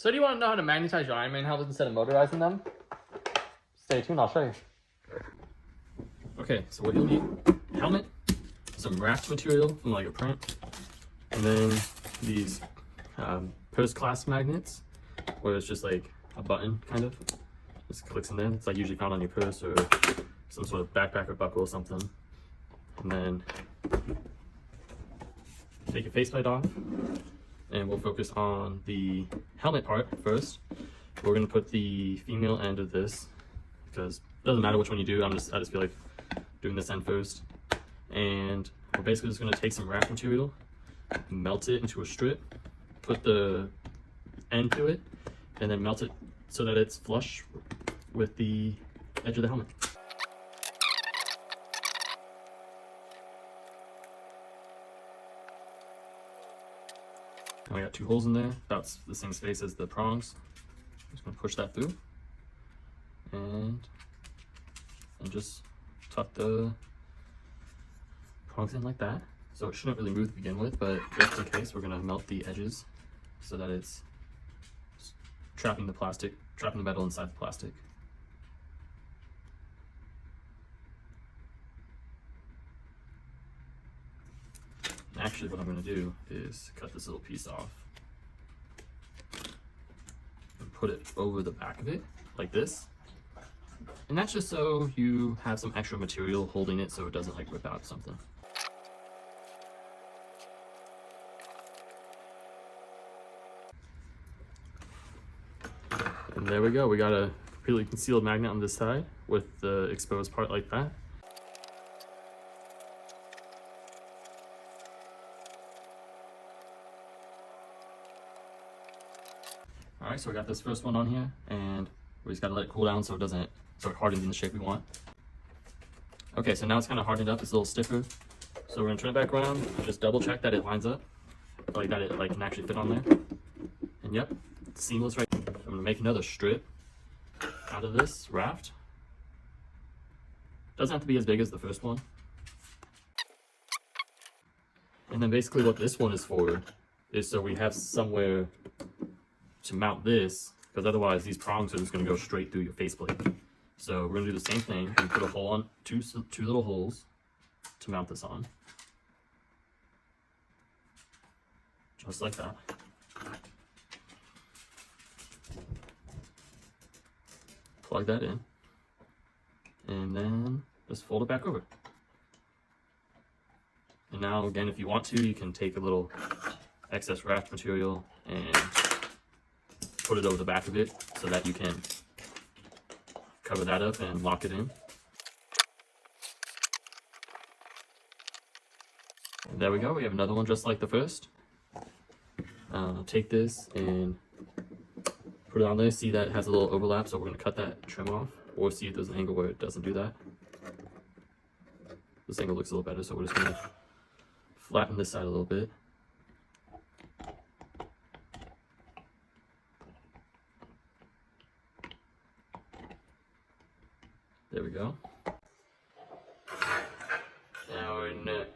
So do you want to know how to magnetize your Iron Man helmets instead of motorizing them? Stay tuned, I'll show you. Okay, so what you'll need, helmet, some wrapped material from like a print, and then these purse clasp magnets, where it's just like a button kind of, just clicks in there. It's like usually found on your purse or some sort of backpack or buckle or something. And then take your faceplate off, and we'll focus on the helmet part first. We're gonna put the female end of this, because it doesn't matter which one you do. I just feel like doing this end first. And we're basically just gonna take some wrap material, melt it into a strip, put the end to it, and then melt it so that it's flush with the edge of the helmet. And we got 2 holes in there. That's the same space as the prongs. I'm just gonna push that through and just tuck the prongs in like that. So it shouldn't really move to begin with, but just in case, we're gonna melt the edges so that it's trapping the metal inside the plastic. Actually, what I'm going to do is cut this little piece off and put it over the back of it like this. And that's just so you have some extra material holding it so it doesn't like rip out something. And there we go. We got a completely concealed magnet on this side with the exposed part like that. Alright, so we got this first one on here, and we just gotta let it cool down so it hardens in the shape we want. Okay, so now it's kind of hardened up, it's a little stiffer. So we're gonna turn it back around and just double check that it lines up, like that it can actually fit on there. And yep, it's seamless right here. I'm gonna make another strip out of this raft. Doesn't have to be as big as the first one. And then basically what this one is for is so we have somewhere to mount this, because otherwise these prongs are just going to go straight through your faceplate. So we're going to do the same thing and put a hole on, two little holes to mount this on. Just like that. Plug that in. And then just fold it back over. And now again, if you want to, you can take a little excess wrap material and put it over the back of it so that you can cover that up and lock it in. And there we go, we have another one just like the first. Take this and put it on there. See that it has a little overlap, so we're going to cut that trim off, or see if there's an angle where it doesn't do that. This angle looks a little better, so we're just going to flatten this side a little bit. There we go. Now we're in it.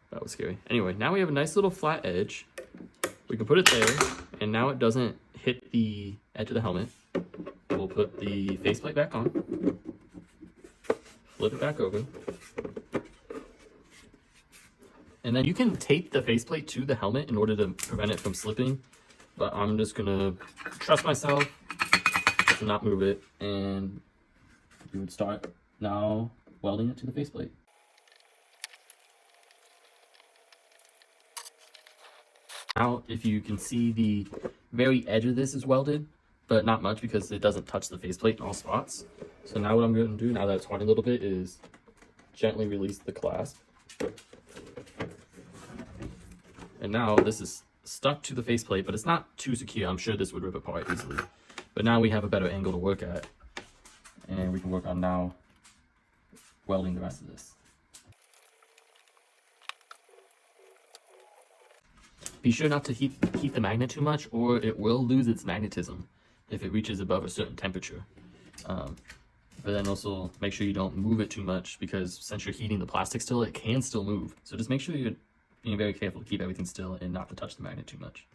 That was scary. Anyway, now we have a nice little flat edge. We can put it there, and now it doesn't hit the edge of the helmet. We'll put the faceplate back on, flip it back over. And then you can tape the faceplate to the helmet in order to prevent it from slipping, but I'm just gonna trust myself to not move it, and you would start now welding it to the faceplate. Now, if you can see, the very edge of this is welded, but not much because it doesn't touch the faceplate in all spots. So now what I'm going to do, now that it's hardened a little bit, is gently release the clasp. And now this is stuck to the faceplate, but it's not too secure. I'm sure this would rip apart easily. But now we have a better angle to work at, and we can work on now welding the rest of this. Be sure not to heat the magnet too much, or it will lose its magnetism if it reaches above a certain temperature. but then also make sure you don't move it too much, because since you're heating the plastic still, it can still move. So just make sure you're being very careful to keep everything still and not to touch the magnet too much.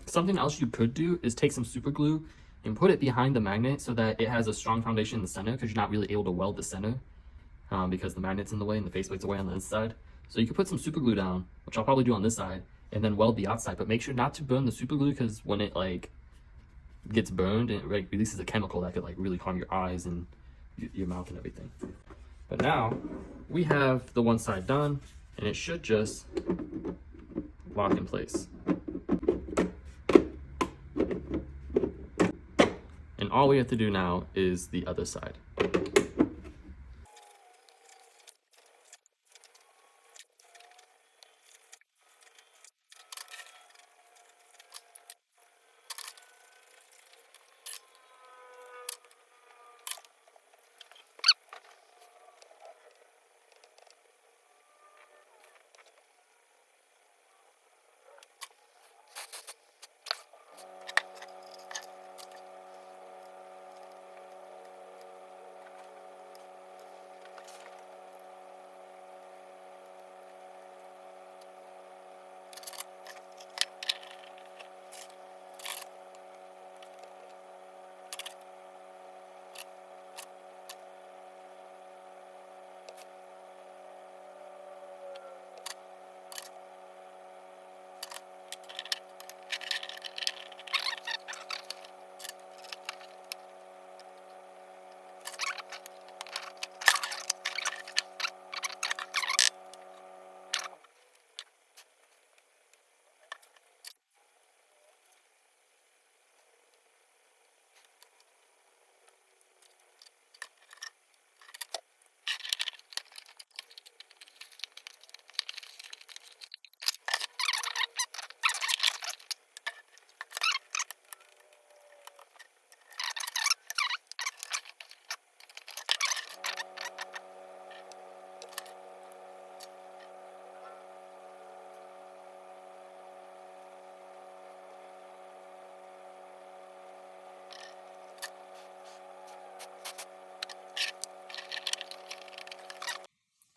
Something else you could do is take some super glue and put it behind the magnet so that it has a strong foundation in the center, because you're not really able to weld the center because the magnet's in the way and the faceplate's away on the inside. So you could put some super glue down, which I'll probably do on this side, and then weld the outside, but make sure not to burn the super glue, because when it like gets burned, it releases a chemical that could like really harm your eyes and your mouth and everything. But now we have the one side done, and it should just lock in place. And all we have to do now is the other side.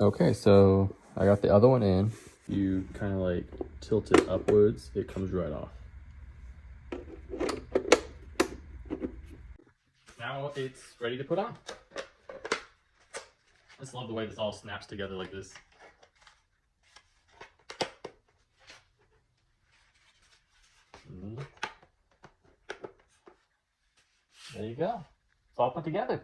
Okay, so I got the other one in. You kind of like tilt it upwards, it comes right off. Now it's ready to put on. I just love the way this all snaps together like this. There you go. It's all put together.